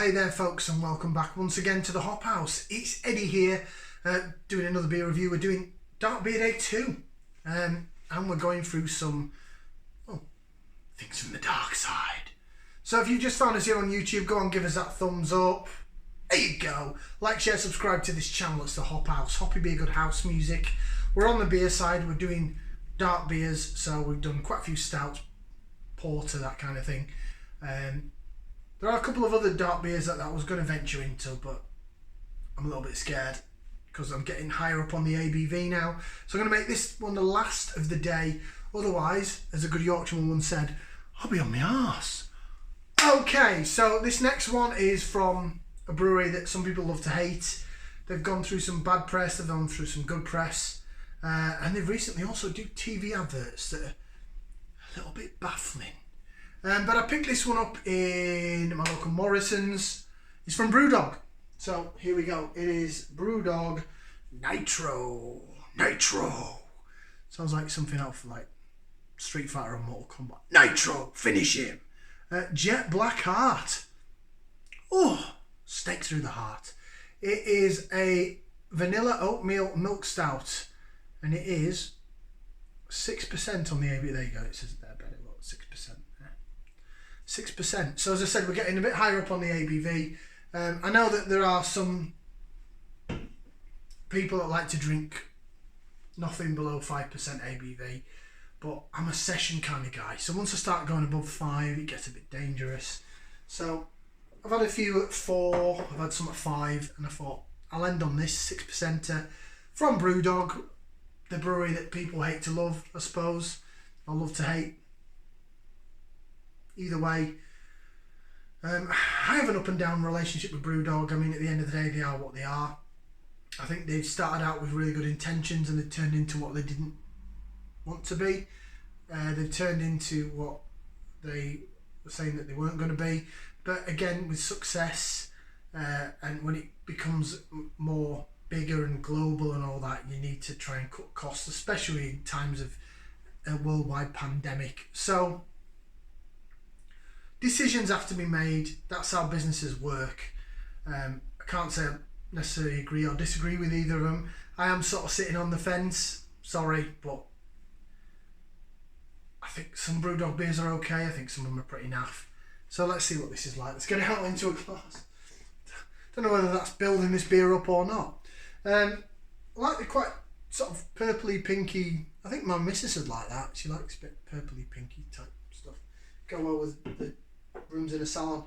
Hey there folks, and welcome back once again to the Hop House. It's Eddie here, doing another beer review. We're doing Dark Beer Day 2, and we're going through some things from the dark side. So if you just found us here on YouTube, go on, give us that thumbs up. There you go. Like, share, subscribe to this channel. It's the Hop House. Hoppy beer, good house music. We're on the beer side. We're doing dark beers, so we've done quite a few stouts, porter, that kind of thing. There are a couple of other dark beers that I was going to venture into, but I'm a little bit scared because I'm getting higher up on the ABV now. So I'm going to make this one the last of the day. Otherwise, as a good Yorkshireman once said, I'll be on my arse. Okay, so this next one is from a brewery that some people love to hate. They've gone through some bad press, they've gone through some good press, and they've recently also do TV adverts that are a little bit baffling. But I picked this one up in my local Morrisons. It's from Brewdog. So here we go. It is Brewdog Nitro. Sounds like something out for like Street Fighter or Mortal Kombat. Nitro, finish him. Jet Black Heart. Oh, stake through the heart. It is a vanilla oatmeal milk stout. And it is 6% on the ABV. There you go. It says it there, better look, 6%. 6%. So as I said, we're getting a bit higher up on the ABV. I know that there are some people that like to drink nothing below 5% ABV, but I'm a session kind of guy. So once I start going above 5, it gets a bit dangerous. So I've had a few at 4, I've had some at 5, and I thought I'll end on this 6%er from Brewdog, the brewery that people hate to love, I suppose. I love to hate. Either way, I have an up and down relationship with Brewdog. I mean, at the end of the day, they are what they are. I think they started out with really good intentions and they turned into what they didn't want to be. They've turned into what they were saying that they weren't going to be. But again, with success, and when it becomes more bigger and global and all that, you need to try and cut costs, especially in times of a worldwide pandemic. So decisions have to be made. That's how businesses work. I can't say I necessarily agree or disagree with either of them. I am sort of sitting on the fence. Sorry, but I think some Brewdog beers are okay. I think some of them are pretty naff. So let's see what this is like. Let's get it out into a glass. Don't know whether that's building this beer up or not. I like the quite sort of purpley pinky. I think my missus would like that. She likes a bit purpley pinky type stuff. Go well with the rooms in a salon.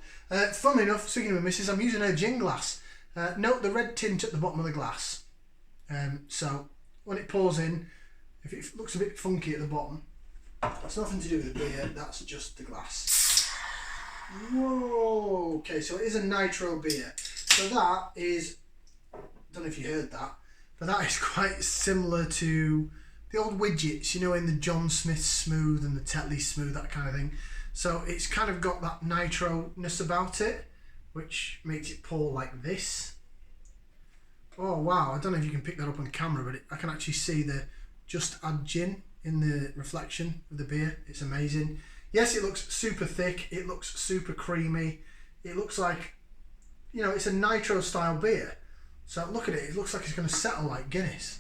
Funnily enough, speaking of my missus, I'm using her gin glass. Note the red tint at the bottom of the glass. So when it pours in, if it looks a bit funky at the bottom, that's nothing to do with the beer, that's just the glass. Whoa, okay, so it is a nitro beer. So that is, I don't know if you heard that, but that is quite similar to the old widgets, you know, in the John Smith Smooth and the Tetley Smooth, that kind of thing. So it's kind of got that nitro-ness about it, which makes it pour like this. Oh wow, I don't know if you can pick that up on camera, but I can actually see the Just Add Gin in the reflection of the beer. It's amazing. Yes, it looks super thick, it looks super creamy, it looks like, you know, it's a nitro style beer. So look at it, it looks like it's going to settle like Guinness.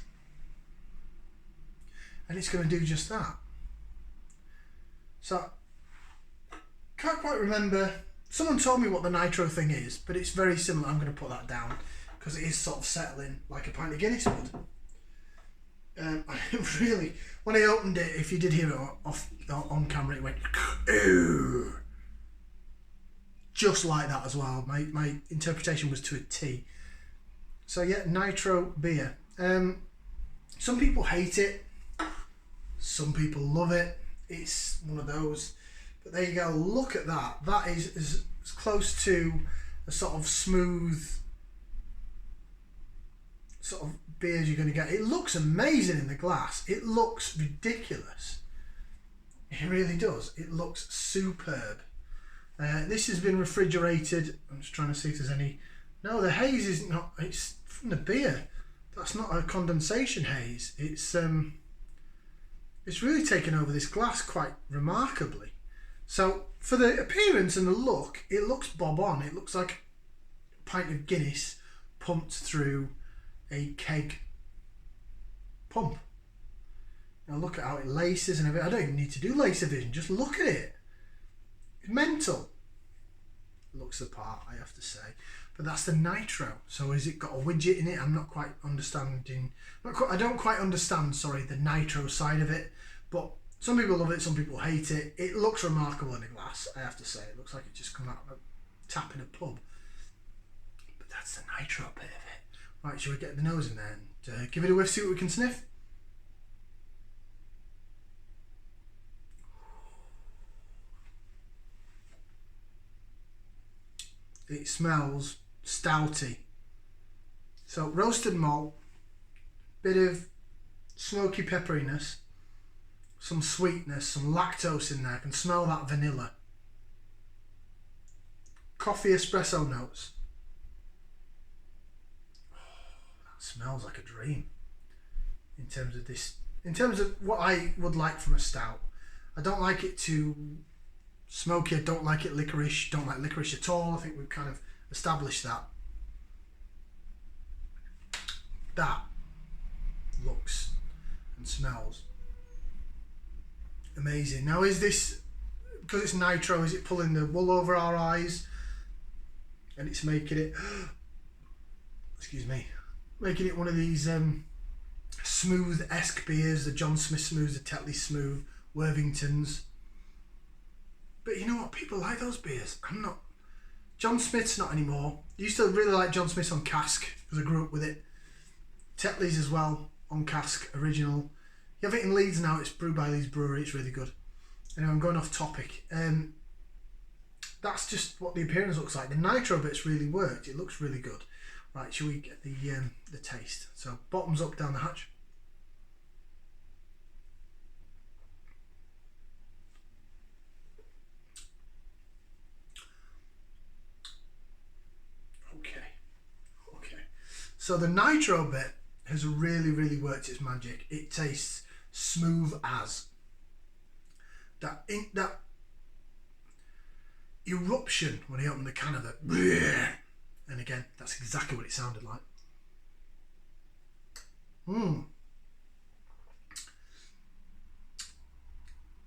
And it's going to do just that. So, can't quite remember. Someone told me what the nitro thing is, but it's very similar. I'm going to put that down because it is sort of settling like a pint of Guinness would. I really, when I opened it, if you did hear it on camera, it went ooh, just like that as well. My interpretation was to a T. So yeah, nitro beer. Some people hate it. Some people love it. It's one of those. But there you go, look at that. That is as close to a sort of smooth sort of beer as you're going to get. It looks amazing in the glass. It looks ridiculous. It really does. It looks superb. This has been refrigerated. I'm just trying to see if there's any. No, the haze is not. It's from the beer. That's not a condensation haze. It's really taken over this glass quite remarkably. So for the appearance and the look, it looks bob on. It looks like pint of Guinness pumped through a keg pump. Now look at how it laces and everything. I don't even need to do laser vision, just look at it. It's mental. It looks the part, I have to say. But that's the Nitro. So has it got a widget in it? I'm not quite understanding. I don't quite understand, sorry, the Nitro side of it. But some people love it, some people hate it. It looks remarkable in a glass, I have to say. It looks like it just come out of a tap in a pub. But that's the Nitro bit of it. Right, shall we get the nose in there and give it a whiff, see what we can sniff? It smells stouty. So roasted malt, bit of smoky pepperiness, some sweetness, some lactose in there. I can smell that vanilla. Coffee espresso notes. Oh, that smells like a dream. In terms of this, in terms of what I would like from a stout, I don't like it too smoky. I don't like it licorice. Don't like licorice at all. I think we've kind of established that. That looks and smells amazing. Now, is this, because it's Nitro, is it pulling the wool over our eyes and it's making it, excuse me, making it one of these smooth-esque beers, the John Smith Smooths, the Tetley Smooth, Worthingtons. But you know what? People like those beers. I'm not. John Smith's not anymore. I used to really like John Smith's on cask because I grew up with it. Tetley's as well on cask, original. You have it in Leeds now. It's brewed by Leeds Brewery. It's really good. Anyway, I'm going off topic. That's just what the appearance looks like. The Nitro bit's really worked. It looks really good. Right, shall we get the taste? So bottoms up down the hatch. Okay. So the Nitro bit has really, really worked its magic. It tastes smooth as. That eruption when he opened the can of it. And again, that's exactly what it sounded like.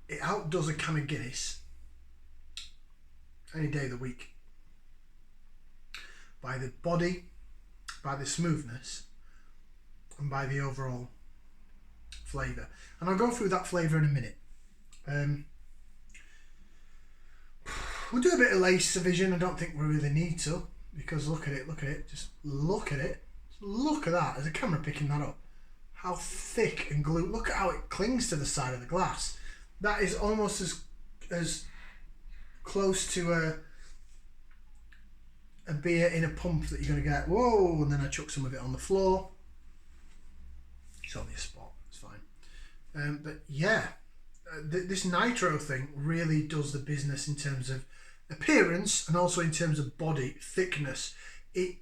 It outdoes a can of Guinness any day of the week. By the body, by the smoothness, and by the overall flavour. And I'll go through that flavour in a minute. We'll do a bit of laser vision. I don't think we really need to, because look at it, just look at it. Look at that, there's a camera picking that up. How thick and glued, look at how it clings to the side of the glass. That is almost as close to a beer in a pump that you're going to get. Whoa, and then I chuck some of it on the floor. It's only a spot, it's fine. But yeah, this Nitro thing really does the business in terms of appearance and also in terms of body thickness. It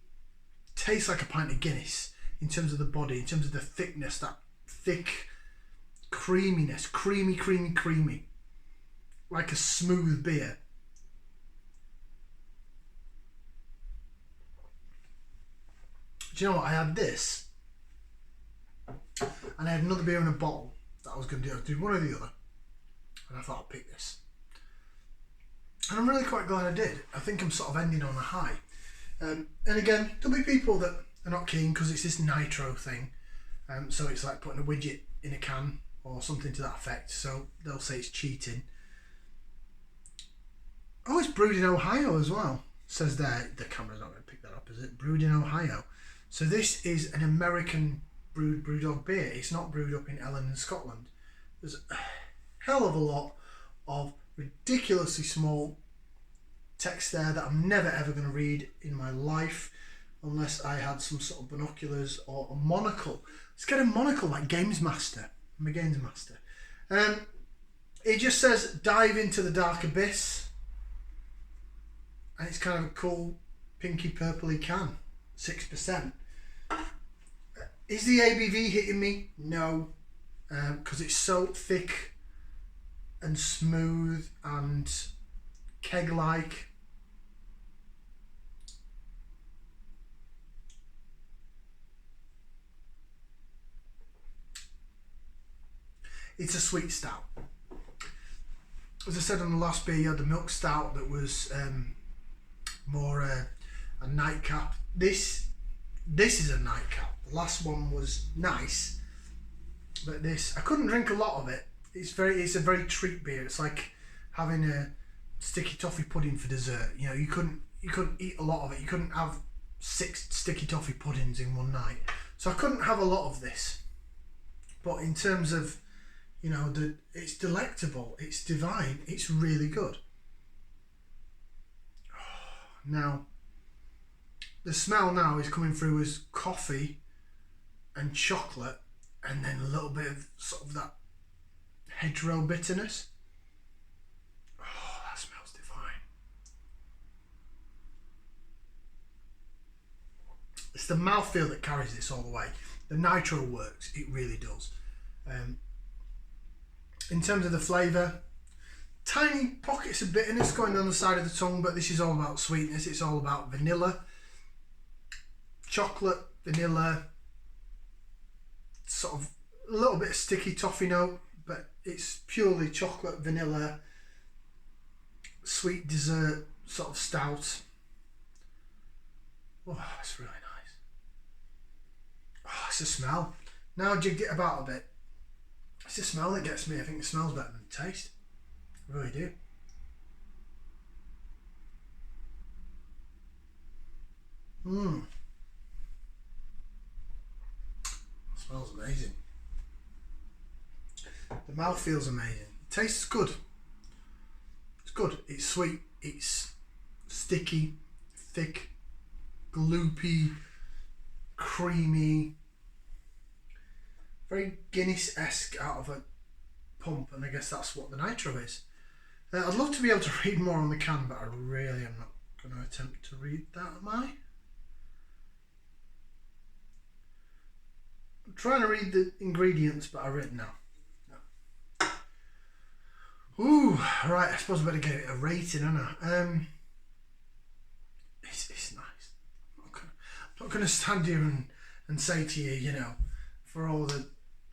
tastes like a pint of Guinness in terms of the body, in terms of the thickness, that thick creaminess, creamy, like a smooth beer. Do you know what? I had this and I had another beer in a bottle that I was going to do one or the other, and I thought I'll pick this, and I'm really quite glad I did. I think I'm sort of ending on a high. And again, there'll be people that are not keen because it's this Nitro thing, so it's like putting a widget in a can or something to that effect, so they'll say it's cheating. Oh, it's brewed in Ohio as well, says there. The camera's not going to pick that up, is it? Brewed in Ohio. So this is an American brewed Brewdog beer. It's not brewed up in Ellen in Scotland. There's a hell of a lot of ridiculously small text there that I'm never ever going to read in my life unless I had some sort of binoculars or a monocle. Let's get a monocle like Games Master. I'm a Games Master. It just says dive into the dark abyss, and it's kind of a cool pinky purpley can, 6%. Is the ABV hitting me? No, because it's so thick and smooth and keg-like. It's a sweet stout. As I said on the last beer, you had the milk stout that was more a nightcap. This is a nightcap. The last one was nice, but this, I couldn't drink a lot of it. It's a very treat beer. It's like having a sticky toffee pudding for dessert. You know, you couldn't eat a lot of it. You couldn't have 6 sticky toffee puddings in one night. So I couldn't have a lot of this. But in terms of, you know, it's delectable, it's divine, it's really good. Now, the smell now is coming through as coffee and chocolate, and then a little bit of sort of that hedgerow bitterness. Oh, that smells divine. It's the mouthfeel that carries this all the way. The nitro works, it really does. In terms of the flavour, tiny pockets of bitterness going down the side of the tongue, but this is all about sweetness. It's all about vanilla, chocolate, vanilla, sort of a little bit of sticky toffee note, but it's purely chocolate, vanilla, sweet dessert sort of stout. Oh, that's really nice. Oh, it's a smell. Now I jigged it about a bit. It's the smell that gets me. I think it smells better than the taste. I really do. Smells amazing. The mouth feels amazing. It tastes good. It's good. It's sweet. It's sticky, thick, gloopy, creamy. Very Guinness-esque out of a pump, and I guess that's what the nitro is. I'd love to be able to read more on the can, but I really am not going to attempt to read that, am I? I'm trying to read the ingredients, but I've written now. No. Ooh, right, I suppose I better give it a rating, haven't I? It's nice. I'm not going to stand here and say to you, you know, for all the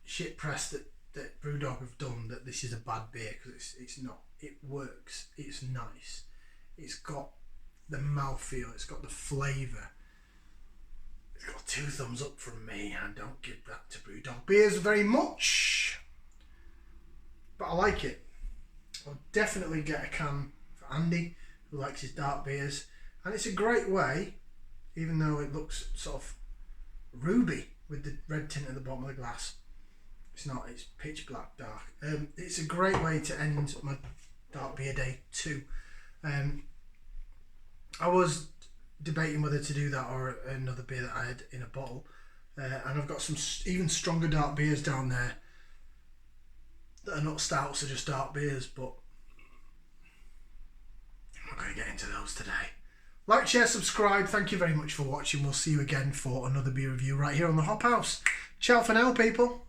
shit press that Brewdog have done, that this is a bad beer, because it's not. It works. It's nice. It's got the mouthfeel. It's got the flavour. It's got 2 thumbs up from me. I don't give that to Brewdog beers very much, but I like it. I'll definitely get a can for Andy, who likes his dark beers, and it's a great way, even though it looks sort of ruby with the red tint at the bottom of the glass. It's not, it's pitch black dark. It's a great way to end my dark beer day too. I was debating whether to do that or another beer that I had in a bottle, and I've got some even stronger dark beers down there that are not stouts, are just dark beers, but I'm not going to get into those today. Like, share, subscribe. Thank you very much for watching. We'll see you again for another beer review right here on the Hop House. Ciao for now, people.